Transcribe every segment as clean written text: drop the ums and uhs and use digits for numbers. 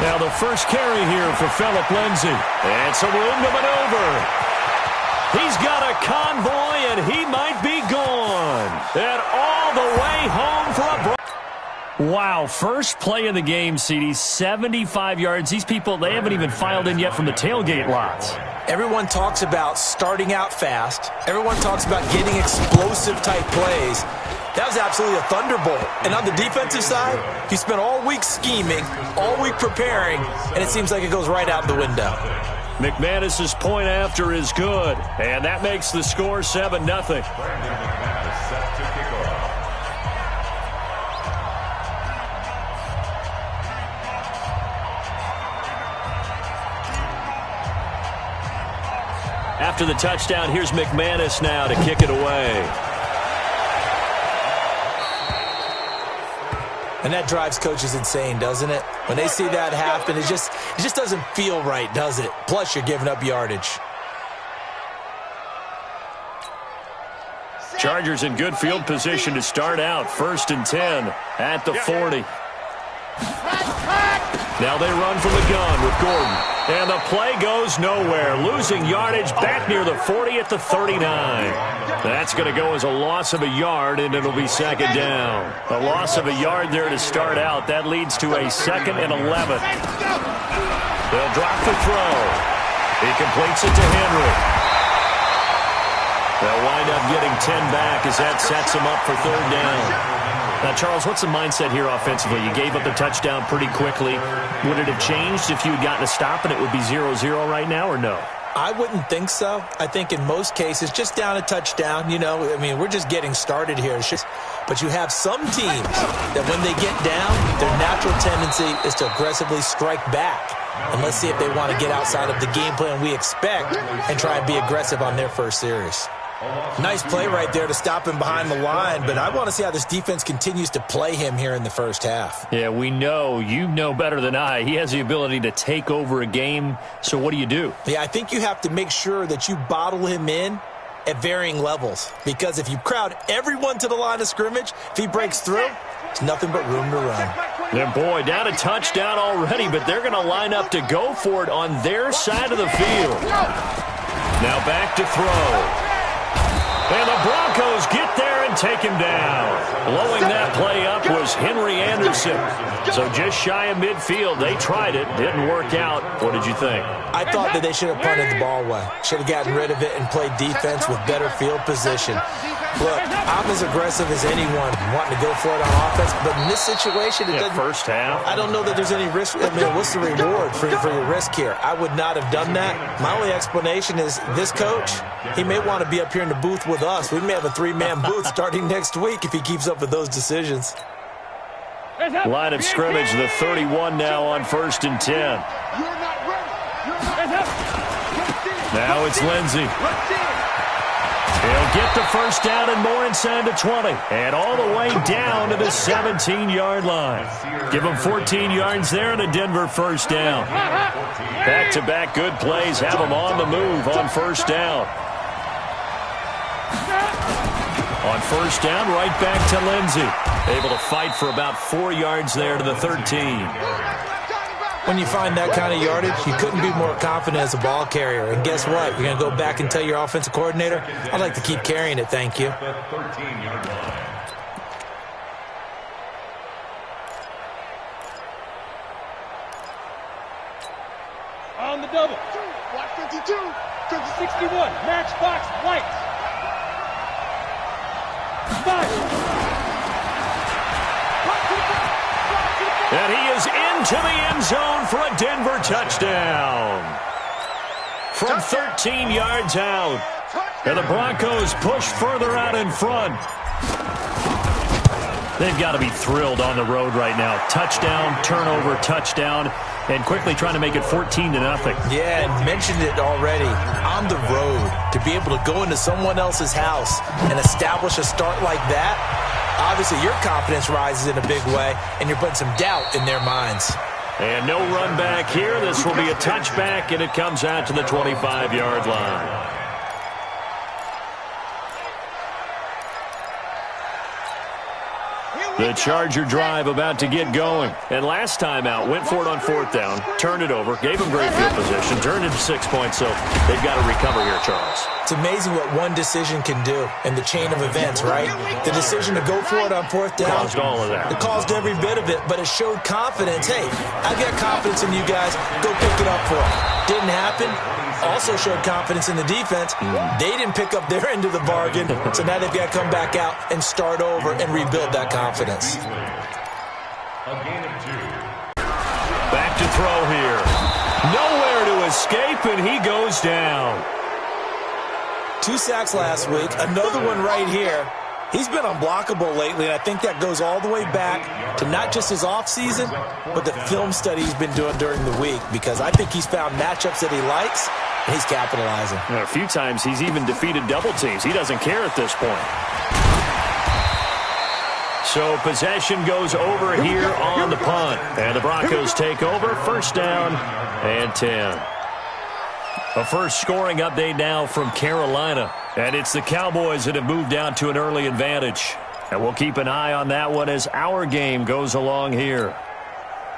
Now the first carry here for Phillip Lindsay. And some room to maneuver. He's got a convoy, and he might be gone. And all the way home for a break. Wow, first play of the game, CD, 75 yards. These people, they haven't even filed in yet from the tailgate lots. Everyone talks about starting out fast. Everyone talks about getting explosive-type plays. That was absolutely a thunderbolt. And on the defensive side, he spent all week scheming, all week preparing, and it seems like it goes right out the window. McManus's point after is good, and that makes the score 7-0. After the touchdown, here's McManus now to kick it away. And that drives coaches insane, doesn't it? When they see that happen, it just doesn't feel right, does it? Plus, you're giving up yardage. Chargers in good field position to start out. 1st and 10 at the 40. Now they run from the gun with Gordon. And the play goes nowhere. Losing yardage back near the 40 at the 39. That's going to go as a loss of a yard, and it'll be 2nd down. A loss of a yard there to start out. That leads to a 2nd and 11. They'll drop the throw. He completes it to Henry. They'll wind up getting 10 back as that sets him up for 3rd down. Now, Charles, what's the mindset here offensively? You gave up the touchdown pretty quickly. Would it have changed if you had gotten a stop and it would be 0-0 right now, or no? I wouldn't think so. I think in most cases, just down a touchdown, you know, I mean, we're just getting started here. But you have some teams that when they get down, their natural tendency is to aggressively strike back. And let's see if they want to get outside of the game plan we expect and try and be aggressive on their first series. Nice play right there to stop him behind the line, but I want to see how this defense continues to play him here in the first half. Yeah, we know. You know better than I. He has the ability to take over a game, so what do? Yeah, I think you have to make sure that you bottle him in at varying levels, because if you crowd everyone to the line of scrimmage, if he breaks through, it's nothing but room to run. And boy, down a touchdown already, but they're going to line up to go for it on their side of the field. Now back to throw. And the Broncos get there and take him down. Blowing that play up was Henry Anderson. So just shy of midfield. They tried it. Didn't work out. What did you think? I thought that they should have punted the ball away. Should have gotten rid of it and played defense with better field position. Look, I'm as aggressive as anyone wanting to go for it on offense, but in this situation, it doesn't. First half. I don't know that there's any risk. I mean, what's the reward for your risk here? I would not have done that. My only explanation is this coach, he may want to be up here in the booth with us. We may have a 3-man booth starting next week if he keeps up with those decisions. Line of scrimmage, the 31 now on 1st and 10. Now it's Lindsay. He'll get the first down and more inside the 20. And all the way down to the 17-yard line. Give him 14 yards there and a Denver first down. Back-to-back good plays have them on the move on 1st down. On 1st down, right back to Lindsay. Able to fight for about 4 yards there to the 13. When you find that kind of yardage, you couldn't be more confident as a ball carrier. And guess what? You're going to go back and tell your offensive coordinator, I'd like to keep carrying it, thank you. On the double. Watch 52. To the 61. Matchbox White. 5. And he is into the end zone for a Denver touchdown. From 13 yards out. And the Broncos push further out in front. They've got to be thrilled on the road right now. Touchdown, turnover, touchdown, and quickly trying to make it 14-0. Yeah, and mentioned it already. On the road, to be able to go into someone else's house and establish a start like that, obviously your confidence rises in a big way, and you're putting some doubt in their minds. And no run back here. This will be a touchback, and it comes out to the 25-yard line. Here we The Charger drive about to get going. And last time out, went for it on 4th down, turned it over, gave them great field position, turned into 6 points, so they've got to recover here, Charles. It's amazing what one decision can do in the chain of events, right? The decision to go for it on 4th down. Caused all of that. It caused every bit of it, but it showed confidence. Hey, I've got confidence in you guys. Go pick it up for it. Didn't happen. Also showed confidence in the defense. They didn't pick up their end of the bargain, so now they've got to come back out and start over and rebuild that confidence. Back to throw here. Nowhere to escape, and he goes down. 2 sacks last week, another one right here. He's been unblockable lately, and I think that goes all the way back to not just his offseason, but the film study he's been doing during the week, because I think he's found matchups that he likes, and he's capitalizing. A few times he's even defeated double teams. He doesn't care at this point. So possession goes over here on the punt, and the Broncos take over, 1st down and 10. A first scoring update now from Carolina. And it's the Cowboys that have moved out to an early advantage. And we'll keep an eye on that one as our game goes along here.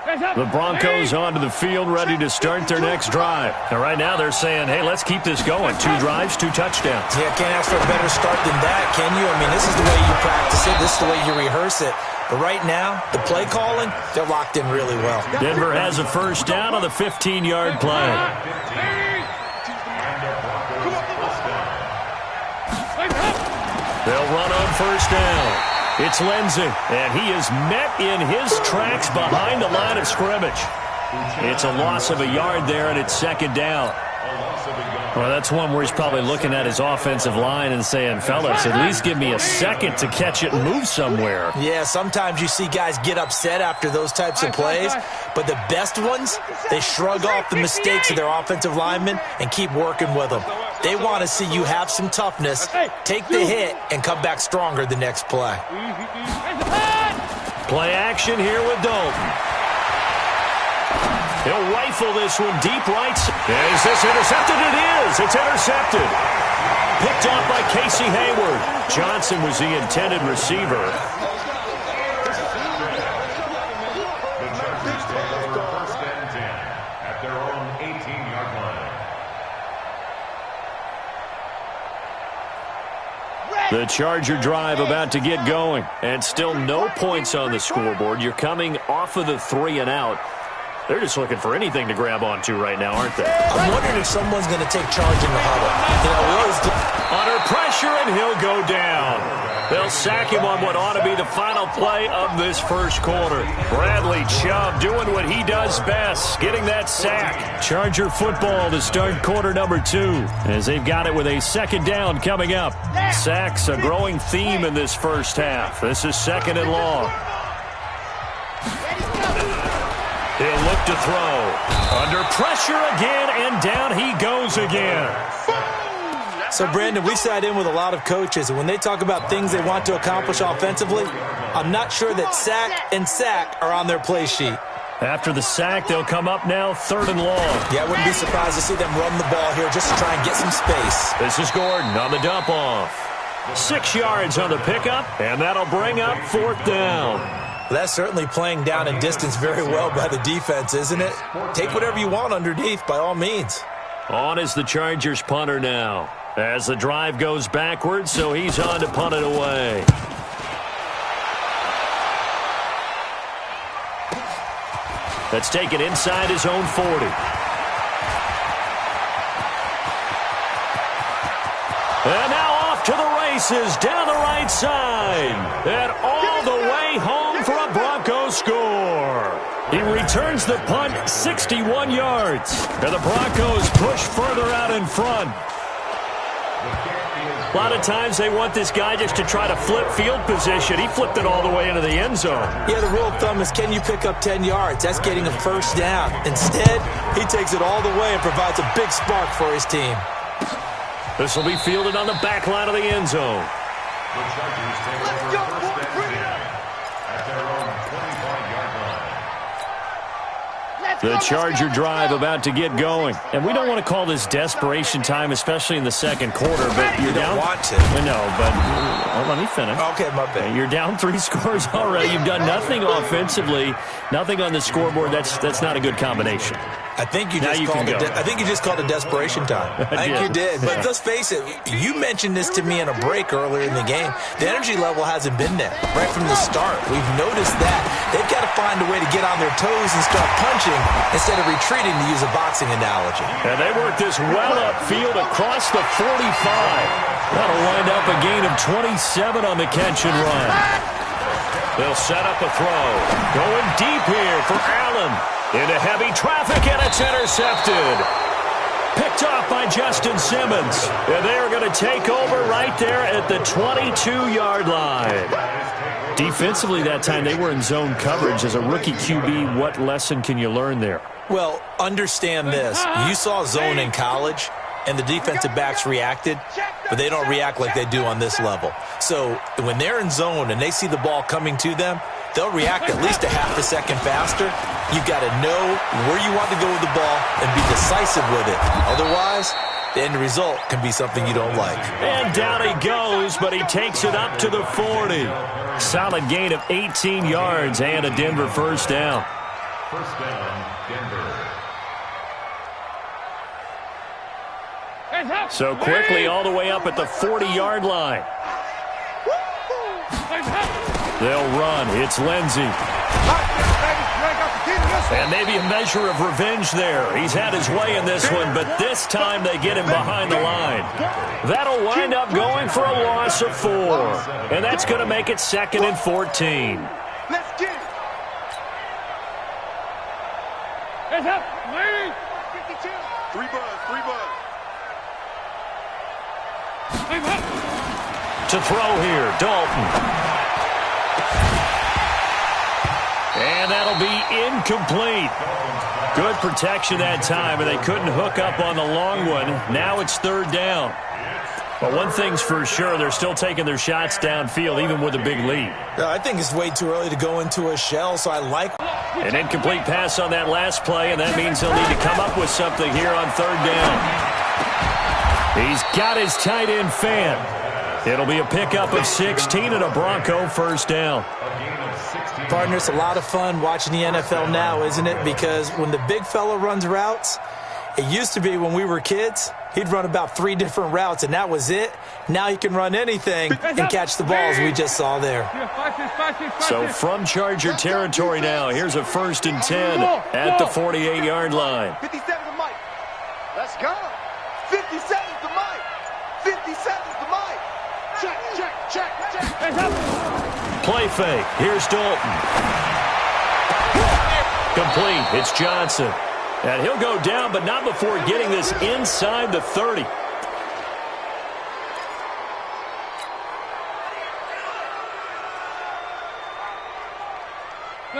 The Broncos onto the field, ready to start their next drive. And right now they're saying, hey, let's keep this going. 2 drives, 2 touchdowns. Yeah, can't ask for a better start than that, can you? I mean, this is the way you practice it. This is the way you rehearse it. But right now, the play calling, they're locked in really well. Denver has a 1st down on the 15-yard play. They'll run on 1st down. It's Lindsey, and he is met in his tracks behind the line of scrimmage. It's a loss of a yard there, and it's 2nd down. Well, that's one where he's probably looking at his offensive line and saying, fellas, at least give me a second to catch it and move somewhere. Yeah, sometimes you see guys get upset after those types of plays, but the best ones, they shrug off the mistakes of their offensive linemen and keep working with them. They want to see you have some toughness, take the hit, and come back stronger the next play. Play action here with Dalton. He'll rifle this one deep right. Is this intercepted? It is. It's intercepted. Picked off by Casey Hayward. Johnson was the intended receiver. The Charger drive about to get going. And still no points on the scoreboard. You're coming off of the 3 and out. They're just looking for anything to grab onto right now, aren't they? I'm wondering if someone's going to take charge in the huddle. You know, we always do. Under pressure, and he'll go down. They'll sack him on what ought to be the final play of this 1st quarter. Bradley Chubb doing what he does best, getting that sack. Charger football to start quarter number 2, as they've got it with a 2nd down coming up. Sacks a growing theme in this 1st half. This is 2nd and long. He'll look to throw. Under pressure again, and down he goes again. So, Brandon, we sat in with a lot of coaches, and when they talk about things they want to accomplish offensively, I'm not sure that sack and sack are on their play sheet. After the sack, they'll come up now 3rd and long. Yeah, I wouldn't be surprised to see them run the ball here just to try and get some space. This is Gordon on the dump off. 6 yards on the pickup, and that'll bring up 4th down. Well, that's certainly playing down and distance very well by the defense, isn't it? Take whatever you want underneath, by all means. On is the Chargers punter now, as the drive goes backwards, so he's on to punt it away. That's taken inside his own 40. And now off to the races, down the right side, and all the way home for a Broncos score. He returns the punt 61 yards, and the Broncos push further out in front. A lot of times they want this guy just to try to flip field position. He flipped it all the way into the end zone. Yeah, the rule of thumb is, can you pick up 10 yards? That's getting a 1st down. Instead, he takes it all the way and provides a big spark for his team. This will be fielded on the back line of the end zone. Let's go, boys. Bring it up. At their own 25-yard line. Let's The Charger drive about to get going. And we don't want to call this desperation time, especially in the second quarter. But you're down. You don't want to. No, but let me finish. Okay, my bad. You're down 3 scores already. You've done nothing offensively, nothing on the scoreboard. That's not a good combination. I think you just called it desperation time. I think you did. But let's face it, you mentioned this to me in a break earlier in the game. The energy level hasn't been there right from the start. We've noticed that. They've got to find a way to get on their toes and start punching instead of retreating, to use a boxing analogy. And they work this well upfield across the 45. That'll wind up a gain of 27 on the catch and run. They'll set up a throw. Going deep here for Allen. Into heavy traffic, and it's intercepted. Picked off by Justin Simmons. And they are going to take over right there at the 22-yard line. Defensively that time, they were in zone coverage. As a rookie QB, what lesson can you learn there? Well, understand this. You saw zone in college, and the defensive backs reacted, but they don't react like they do on this level. So when they're in zone and they see the ball coming to them, they'll react at least a half a second faster. You've got to know where you want to go with the ball and be decisive with it. Otherwise, the end result can be something you don't like. And down he goes, but he takes it up to the 40. Solid gain of 18 yards and a Denver first down. First down, Denver. So quickly all the way up at the 40-yard line. They'll run. It's Lindsey. And maybe a measure of revenge there. He's had his way in this one, but this time they get him behind the line. That'll wind up going for a loss of 4. And that's going to make it 2nd and 14. Let's get it. Hands up. 52. 3 buzz. To throw here, Dalton. And that'll be incomplete. Good protection that time, and they couldn't hook up on the long one. Now it's 3rd down. But one thing's for sure, they're still taking their shots downfield, even with a big lead. I think it's way too early to go into a shell, so I like An incomplete pass on that last play, and that means they'll need to come up with something here on 3rd down. He's got his tight end fan. It'll be a pickup of 16 and a Bronco first down. Partner, it's a lot of fun watching the NFL now, isn't it? Because when the big fella runs routes, it used to be when we were kids, he'd run about 3 different routes, and that was it. Now he can run anything and catch the balls we just saw there. So from Charger territory now, here's a 1st and 10 at the 48-yard line. 57 to Mike. Let's go. 57 to Mike. 57 to Mike. Check. Hands up. Play fake. Here's Dalton. Complete. It's Johnson. And he'll go down, but not before getting this inside the 30.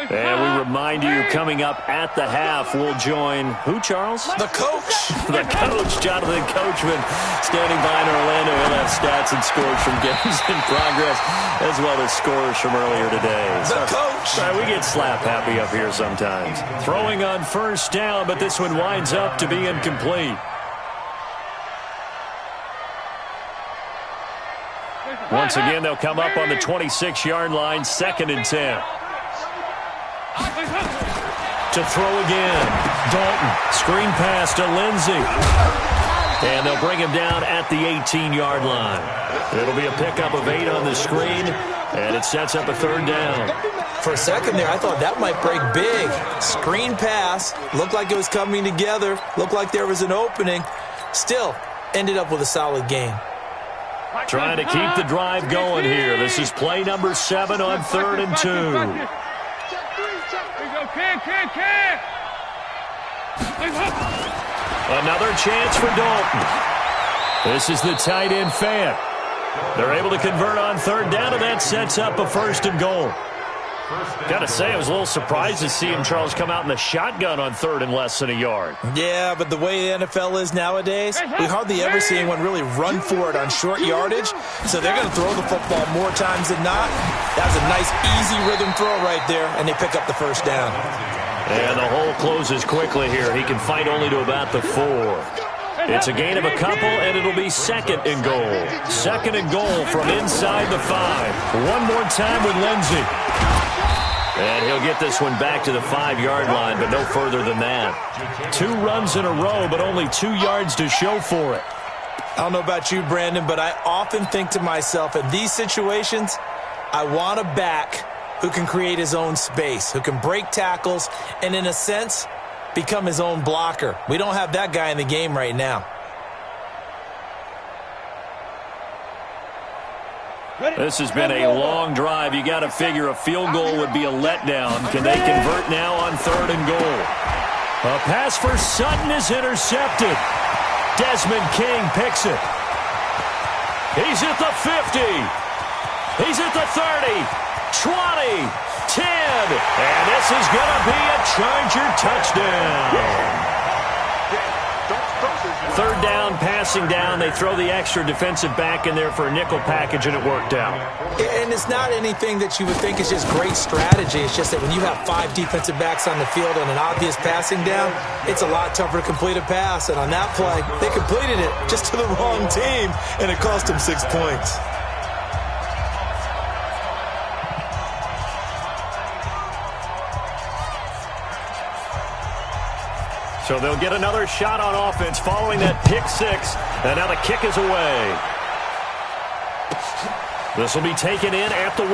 And we remind you, coming up at the half, we'll join who, Charles? The coach. The coach, Jonathan Coachman, standing by in Orlando. He'll have stats and scores from games in progress, as well as scores from earlier today. The coach. We get slap happy up here sometimes. Throwing on 1st down, but this one winds up to be incomplete. Once again, they'll come up on the 26-yard line, 2nd and 10. To throw again. Dalton. Screen pass to Lindsey. And they'll bring him down at the 18-yard line. It'll be a pickup of 8 on the screen, and it sets up a 3rd down. For a second there, I thought that might break big. Screen pass. Looked like it was coming together. Looked like there was an opening. Still, ended up with a solid game. Trying to keep the drive going here. This is play number 7 on 3rd and 2. Another chance for Dalton. This is the tight end fan. They're able to convert on 3rd down, and that sets up a 1st and goal. Got to say, I was a little surprised to see him, Charles, come out in the shotgun on 3rd and less than a yard. Yeah, but the way the NFL is nowadays, we hardly ever see anyone really run for it on short yardage. So they're going to throw the football more times than not. That was a nice, easy rhythm throw right there, and they pick up the 1st down. And the hole closes quickly here. He can fight only to about the 4. It's a gain of a couple, and it'll be second and goal. Second and goal from inside the 5. One more time with Lindsey. And he'll get this one back to the 5-yard line, but no further than that. 2 runs in a row, but only 2 yards to show for it. I don't know about you, Brandon, but I often think to myself, in these situations, I want a back who can create his own space, who can break tackles, and in a sense, become his own blocker. We don't have that guy in the game right now. This has been a long drive. You got to figure a field goal would be a letdown. Can they convert now on 3rd and goal? A pass for Sutton is intercepted. Desmond King picks it. He's at the 50. He's at the 30, 20, 10. And this is going to be a Charger touchdown. 3rd down, passing down. They throw the extra defensive back in there for a nickel package, and it worked out. And it's not anything that you would think is just great strategy. It's just that when you have 5 defensive backs on the field on an obvious passing down, it's a lot tougher to complete a pass. And on that play, they completed it just to the wrong team, and it cost them 6 points. So they'll get another shot on offense following that pick 6. And now the kick is away. This will be taken in at the 1.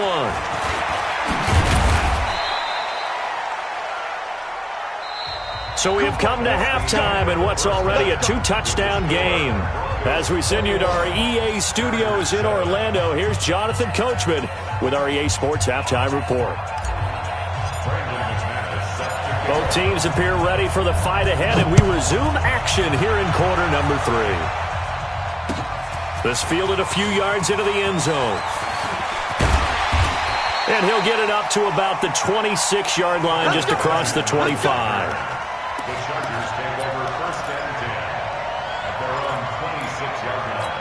So we have come to halftime in what's already a 2-touchdown game. As we send you to our EA studios in Orlando, here's Jonathan Coachman with our EA Sports Halftime Report. Both teams appear ready for the fight ahead, and we resume action here in quarter number 3. This fielded a few yards into the end zone. And he'll get it up to about the 26-yard line, just across the 25. The Chargers take over 1st and 10 at their own 26-yard line.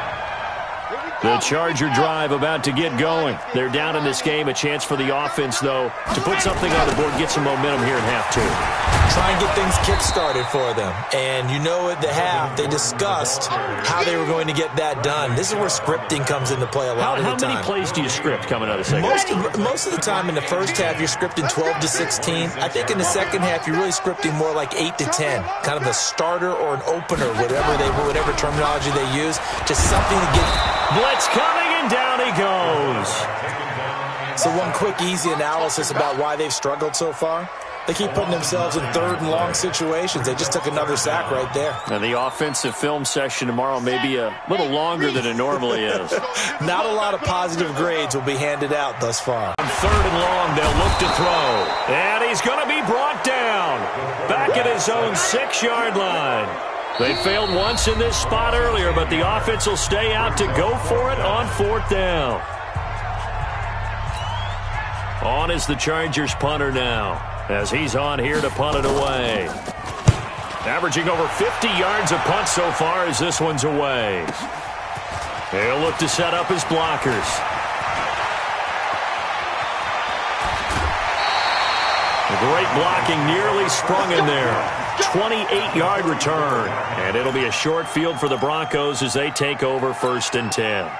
The Charger drive about to get going. They're down in this game. A chance for the offense, though, to put something on the board, get some momentum here in half 2. Try and get things kick-started for them. And you know at the half, they discussed how they were going to get that done. This is where scripting comes into play a lot of the time. How many plays do you script coming out of second? Most of the time in the first half, you're scripting 12 to 16. I think in the second half, you're really scripting more like 8 to 10. Kind of a starter or an opener, whatever terminology they use. Just something to get... Blitz coming, and down he goes. So one quick, easy analysis about why they've struggled so far. They keep putting themselves in 3rd and long situations. They just took another sack right there. And the offensive film session tomorrow may be a little longer than it normally is. Not a lot of positive grades will be handed out thus far. On 3rd and long, they'll look to throw. And he's going to be brought down. Back at his own 6-yard line. They failed once in this spot earlier, but the offense will stay out to go for it on 4th down. On is the Chargers punter now, as he's on here to punt it away. Averaging over 50 yards a punt so far as this one's away. He'll look to set up his blockers. Great blocking, nearly sprung in there. 28-yard return. And it'll be a short field for the Broncos as they take over 1st and 10.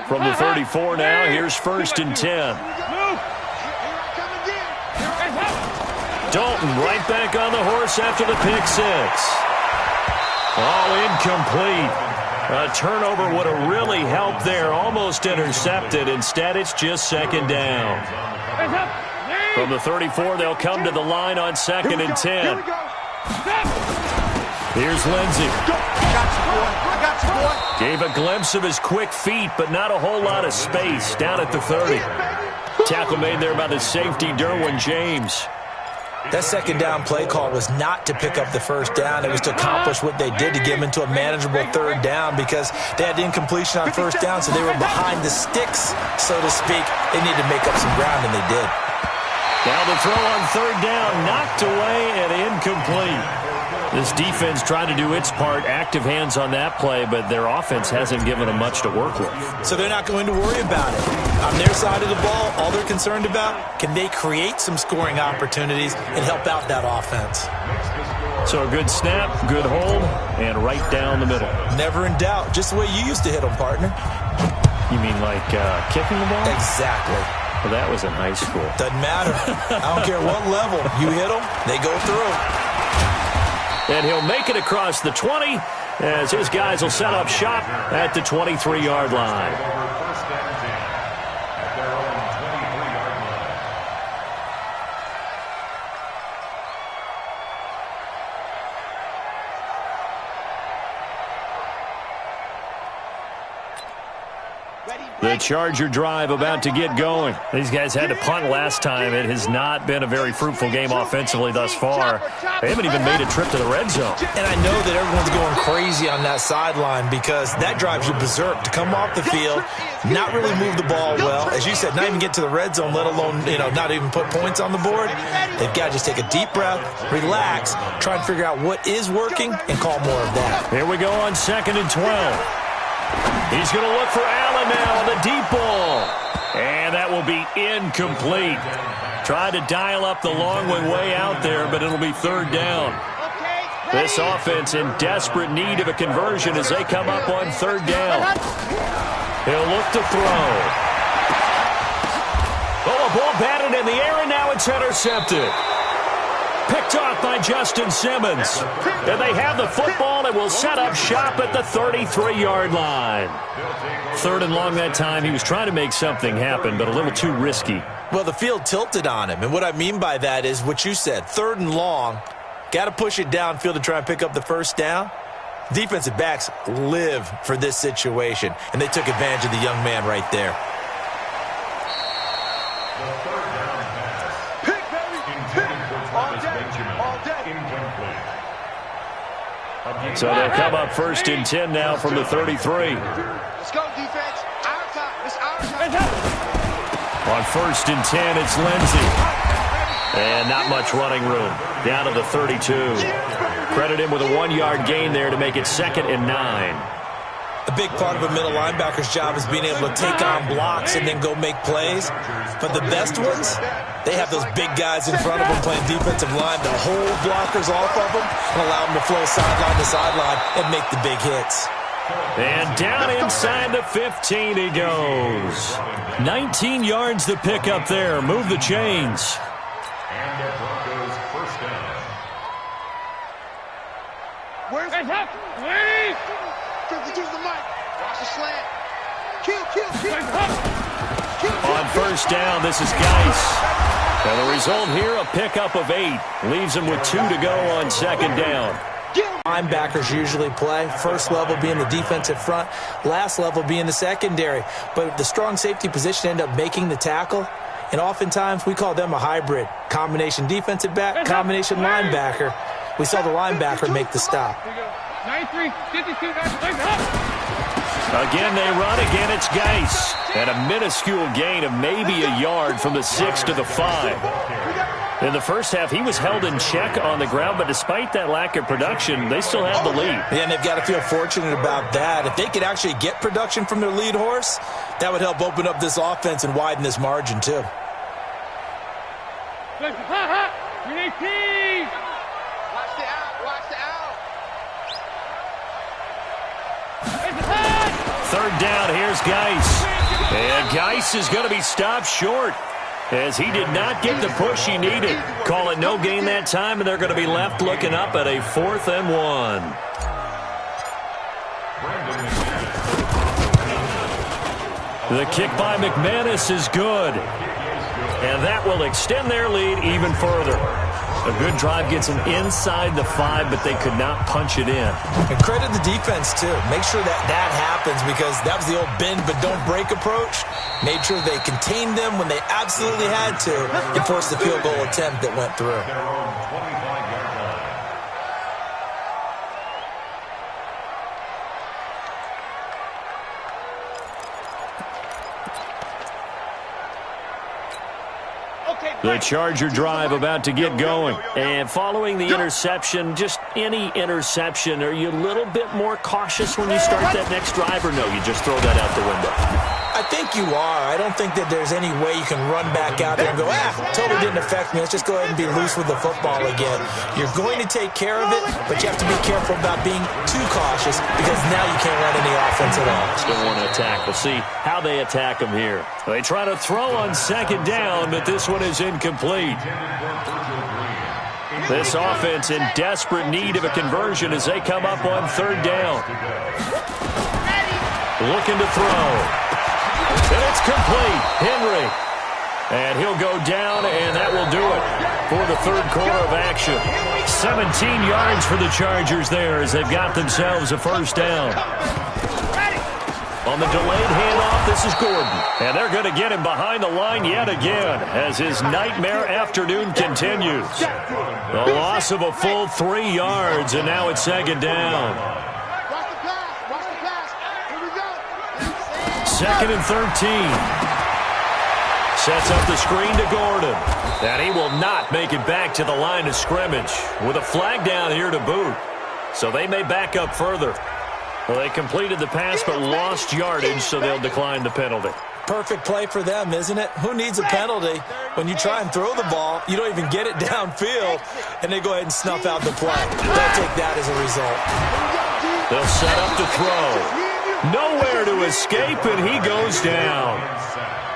From the 34 now, here's 1st and 10. Dalton right back on the horse after the pick 6. All incomplete. A turnover would have really helped there. Almost intercepted. Instead, it's just 2nd down. From the 34, they'll come to the line on 2nd and 10. Here's Lindsey. Gave a glimpse of his quick feet, but not a whole lot of space down at the 30. Tackle made there by the safety, Derwin James. That 2nd down play call was not to pick up the 1st down. It was to accomplish what they did, to get them into a manageable 3rd down, because they had incompletion on 1st down, so they were behind the sticks, so to speak. They needed to make up some ground, and they did. Now the throw on 3rd down, knocked away and incomplete. This defense trying to do its part, active hands on that play, but their offense hasn't given them much to work with. So they're not going to worry about it. On their side of the ball, all they're concerned about, can they create some scoring opportunities and help out that offense? So a good snap, good hold, and right down the middle. Never in doubt. Just the way you used to hit them, partner. You mean like kicking the ball? Exactly. Well, that was in high school. Doesn't matter. I don't care what level. You hit them, they go through. And he'll make it across the 20 as his guys will set up shop at the 23-yard line. First and 10 at their own 23-yard line. The Charger drive about to get going. These guys had to punt last time. It has not been a very fruitful game offensively thus far. They haven't even made a trip to the red zone. And I know that everyone's going crazy on that sideline because that drives you berserk to come off the field, not really move the ball well. As you said, not even get to the red zone, let alone, not even put points on the board. They've got to just take a deep breath, relax, try and figure out what is working and call more of that. Here we go on 2nd and 12. He's going to look for Allen now on the deep ball. And that will be incomplete. Tried to dial up the long one way out there, but it'll be 3rd down. This offense in desperate need of a conversion as they come up on 3rd down. He'll look to throw. Oh, a ball batted in the air, and now it's intercepted. Picked off by Justin Simmons. And they have the football and will set up shop at the 33-yard line. 3rd and long that time. He was trying to make something happen, but a little too risky. Well, the field tilted on him. And what I mean by that is what you said. 3rd and long. Got to push it downfield to try and pick up the first down. Defensive backs live for this situation. And they took advantage of the young man right there. So they'll come up 1st and 10 now from the 33. Let's go, defense. Our time. It's our time. On 1st and 10, it's Lindsey. And not much running room. Down to the 32. Credit him with a 1-yard gain there to make it 2nd and 9. A big part of a middle linebacker's job is being able to take on blocks and then go make plays. But the best ones, they have those big guys in front of them playing defensive line to hold blockers off of them and allow them to flow sideline to sideline and make the big hits. And down inside the 15 he goes. 19 yards to pick up there. Move the chains. And the Broncos first down. Where's the help? Please! To the mic. Watch the slant. Kill. On 1st down, this is Geis. And the result here, a pickup of 8. Leaves him with 2 to go on 2nd down. Linebackers usually play. First level being the defensive front. Last level being the secondary. But the strong safety position end up making the tackle. And oftentimes we call them a hybrid. Combination defensive back, combination linebacker. We saw the linebacker make the stop. 93, 52, Again, they run. Again, it's Geis. And a minuscule gain of maybe a yard from the 6 to the 5. In the first half, he was held in check on the ground, but despite that lack of production, they still have the lead. Yeah, and they've got to feel fortunate about that. If they could actually get production from their lead horse, that would help open up this offense and widen this margin, too. Watch the out. Watch the out. 3rd down, here's Geis. And Geis is going to be stopped short as he did not get the push he needed. Call it no gain that time, and they're going to be left looking up at a 4th and 1. The kick by McManus is good. And that will extend their lead even further. A good drive gets them inside the 5, but they could not punch it in. And credit the defense, too. Make sure that happens because that was the old bend but don't break approach. Made sure they contained them when they absolutely had to and forced the field goal attempt that went through. Okay, The Charger drive about to get going. And following the interception, just any interception, are you a little bit more cautious when you start that next drive, or no, you just throw that out the window? I think you are. I don't think that there's any way you can run back out there and go, totally didn't affect me. Let's just go ahead and be loose with the football again. You're going to take care of it, but you have to be careful about being too cautious because now you can't run any offense at all. Still want to attack. We'll see how they attack them here. They try to throw on second down, but this one is incomplete. This offense in desperate need of a conversion as they come up on third down. Looking to throw. And it's complete. Henry. And he'll go down, and that will do it for the third quarter of action. 17 yards for the Chargers there as they've got themselves a first down. On the delayed handoff, this is Gordon. And they're going to get him behind the line yet again as his nightmare afternoon continues. The loss of a full 3 yards, and now it's second down. Second and 13. Sets up the screen to Gordon. And he will not make it back to the line of scrimmage with a flag down here to boot. So they may back up further. Well, they completed the pass but lost yardage, so they'll decline the penalty. Perfect play for them, isn't it? Who needs a penalty? When you try and throw the ball, you don't even get it downfield, and they go ahead and snuff out the play. They'll take that as a result. They'll set up to throw. Nowhere to escape, and he goes down.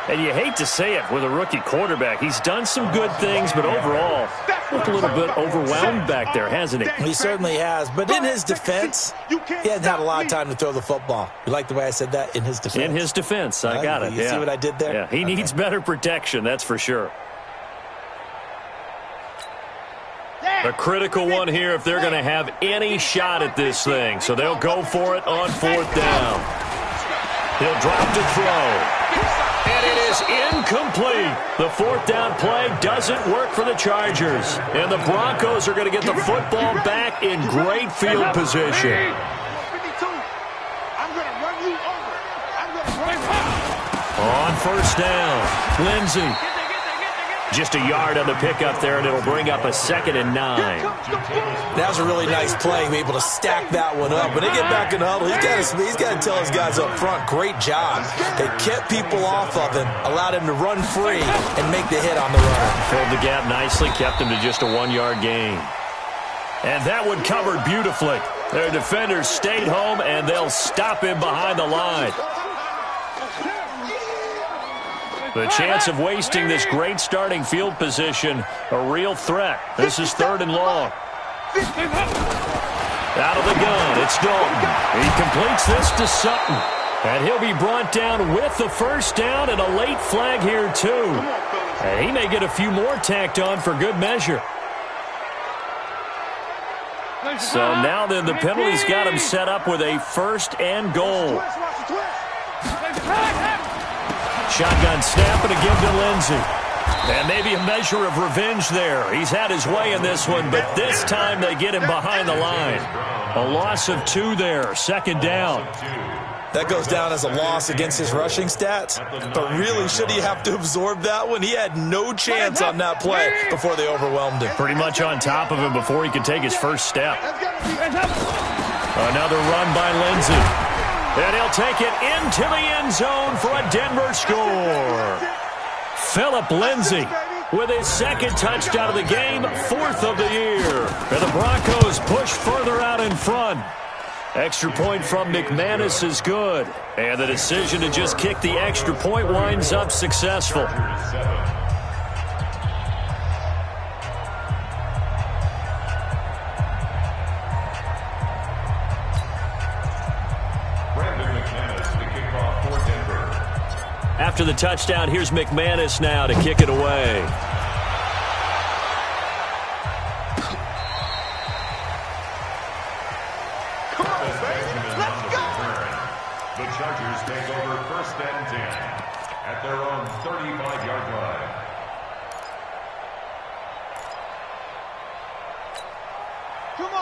And you hate to say it with a rookie quarterback. He's done some good things, but overall, looked a little bit overwhelmed back there, hasn't he? He certainly has. But in his defense, he hasn't had a lot of time to throw the football. You like the way I said that? In his defense. In his defense. I got it. You see what I did there? Yeah, he needs better protection, that's for sure. A critical one here if they're going to have any shot at this thing. So they'll go for it on fourth down. He'll drop to throw. And it is incomplete. The fourth down play doesn't work for the Chargers. And the Broncos are going to get the football back in great field position. On first down, Lindsey. Just a yard on the pickup there, and it'll bring up a 2nd and 9. That was a really nice play, be able to stack that one up. When they get back in the huddle, he's got to tell his guys up front, great job. They kept people off of him, allowed him to run free, and make the hit on the runner. Filled the gap nicely, kept him to just a 1-yard gain. And that one covered beautifully. Their defenders stayed home, and they'll stop him behind the line. The chance of wasting this great starting field position, a real threat. This is 3rd and long. Out of the gun, it's Dalton. He completes this to Sutton. And he'll be brought down with the first down and a late flag here, too. And he may get a few more tacked on for good measure. So now then, the penalty's got him set up with a 1st and goal. Shotgun snap and a give to Lindsey. And maybe a measure of revenge there. He's had his way in this one, but this time they get him behind the line. A loss of 2 there, 2nd down. That goes down as a loss against his rushing stats. But really, should he have to absorb that one? He had no chance on that play before they overwhelmed him. Pretty much on top of him before he could take his first step. Another run by Lindsey. And he'll take it into the end zone for a Denver score. Phillip Lindsay with his 2nd touchdown of the game, 4th of the year. And the Broncos push further out in front. Extra point from McManus is good. And the decision to just kick the extra point winds up successful. After the touchdown, here's McManus now to kick it away. Come on, baby. Let's go. The Chargers take over 1st and 10 at their own 35-yard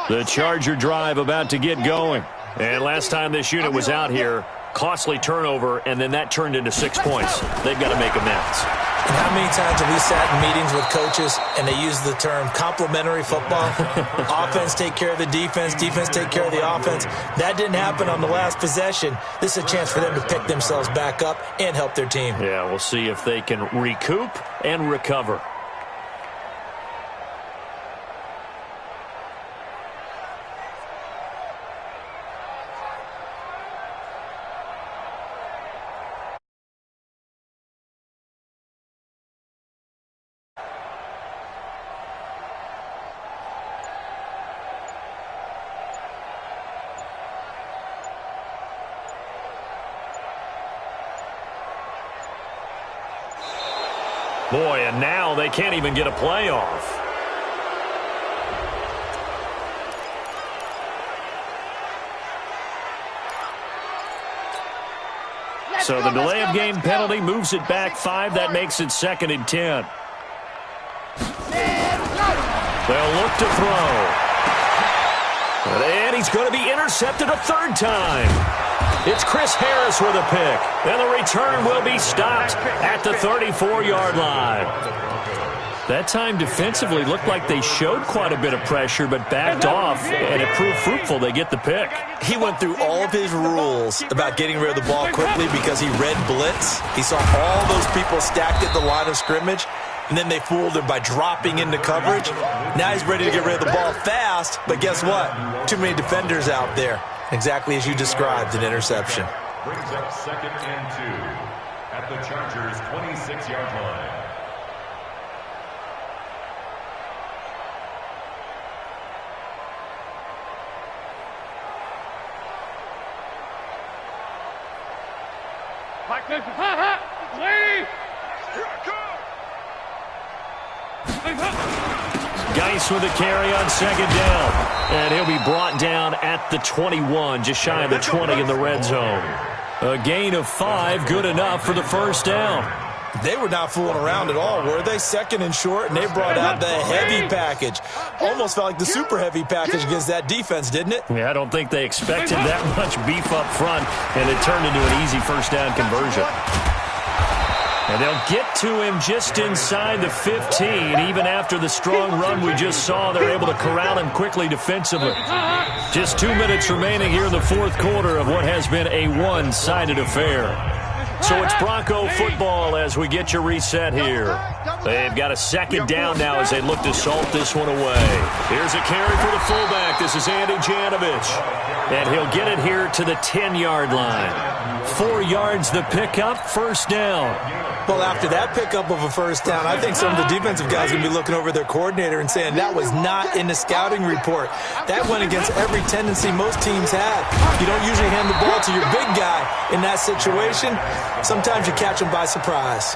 line. The Charger drive about to get going. And last time this unit was out here, costly turnover, and then that turned into 6 points. They've got to make amends. And how many times have we sat in meetings with coaches and they use the term complementary football? Offense take care of the defense, defense take care of the offense. That didn't happen on the last possession. This is a chance for them to pick themselves back up and help their team. Yeah, we'll see if they can recoup and recover. Boy, and now they can't even get a playoff. So the delay of game penalty moves it back 5. That makes it 2nd and 10. They'll look to throw. And he's going to be intercepted a 3rd time. It's Chris Harris with a pick. And the return will be stopped at the 34-yard line. That time defensively looked like they showed quite a bit of pressure but backed off, and it proved fruitful. They get the pick. He went through all of his rules about getting rid of the ball quickly because he read blitz. He saw all those people stacked at the line of scrimmage, and then they fooled him by dropping into coverage. Now he's ready to get rid of the ball fast, but guess what? Too many defenders out there. Exactly as you described, an interception. Brings up 2nd and 2 at the Chargers' 26-yard line. Geis with a carry on 2nd down. And he'll be brought down at the 21, just shy of the 20 in the red zone. A gain of 5, good enough for the 1st down. They were not fooling around at all, were they? 2nd and short, and they brought out the heavy package. Almost felt like the super heavy package against that defense, didn't it? Yeah, I don't think they expected that much beef up front, and it turned into an easy 1st down conversion. And they'll get to him just inside the 15. Even after the strong run we just saw, they're able to corral him quickly defensively. Just 2 minutes remaining here in the 4th quarter of what has been a one-sided affair. So it's Bronco football as we get you reset here. They've got a 2nd down now as they look to salt this one away. Here's a carry for the fullback. This is Andy Janovich. And he'll get it here to the 10-yard line. 4 yards the pickup, 1st down. Well, after that pickup of a 1st down, I think some of the defensive guys are going to be looking over their coordinator and saying that was not in the scouting report. That went against every tendency most teams have. You don't usually hand the ball to your big guy in that situation. Sometimes you catch them by surprise.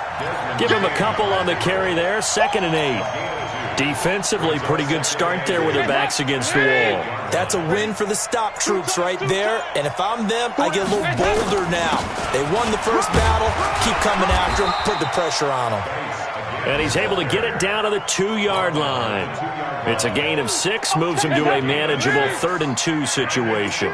Give him a couple on the carry there, 2nd and 8. Defensively, pretty good start there with their backs against the wall. That's a win for the stop troops right there. And if I'm them, I get a little bolder now. They won the 1st battle. Keep coming after them. Put the pressure on them. And he's able to get it down to the 2-yard line. It's a gain of 6, moves him to a manageable 3rd and 2 situation.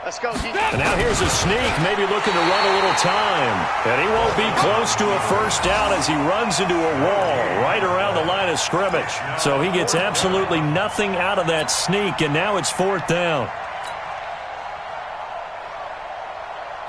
Let's go, and now here's a sneak, maybe looking to run a little time. And he won't be close to a 1st down as he runs into a wall right around the line of scrimmage. So he gets absolutely nothing out of that sneak, and now it's 4th down.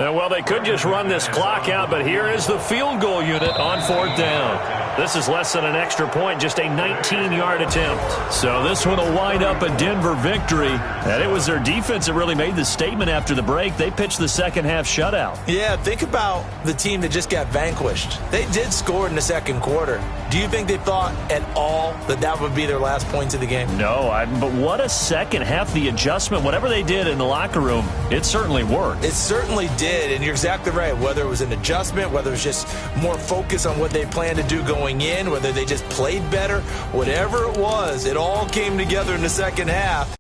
Well, they could just run this clock out, but here is the field goal unit on 4th down. This is less than an extra point, just a 19-yard attempt. So this one will wind up a Denver victory. And it was their defense that really made the statement after the break. They pitched the 2nd half shutout. Yeah, think about the team that just got vanquished. They did score in the 2nd quarter. Do you think they thought at all that that would be their last points of the game? No, but what a 2nd half. The adjustment, whatever they did in the locker room, it certainly worked. It certainly did, and you're exactly right. Whether it was an adjustment, whether it was just more focus on what they planned to do going in, whether they just played better, whatever it was, it all came together in the 2nd half.